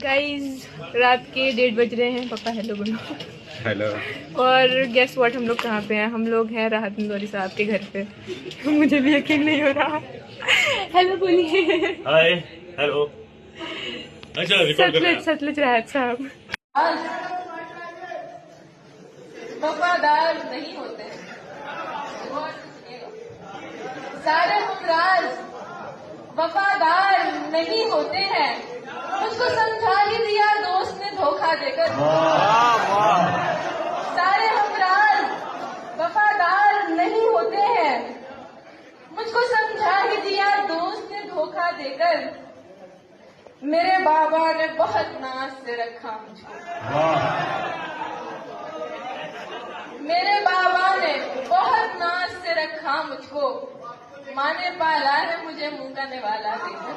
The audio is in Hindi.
गाइज रात के 1:30 बज रहे हैं। पापा हेलो बोलो। हेलो। और गेस व्हाट, हम लोग कहाँ पे हैं? हम लोग हैं राहत इंदौरी साहब के घर पे। मुझे भी यकीन नहीं हो रहा। हेलो बोलिए। Hi hello. अच्छा रिकॉर्ड कर रहे हैं। सतलुज राहत साहब वफादार नहीं होते, सारे हमराज वफादार नहीं होते हैं। मुझको समझा ही दिया दोस्त ने धोखा देकर। सारे हमराज वफादार नहीं होते हैं, मुझको समझा ही दिया दोस्त ने धोखा देकर। मेरे बाबा ने बहुत नाज से रखा मुझको, मेरे बाबा ने बहुत नाज से रखा मुझको। माँ ने पाला है मुझे मुंह का निवाला देकर।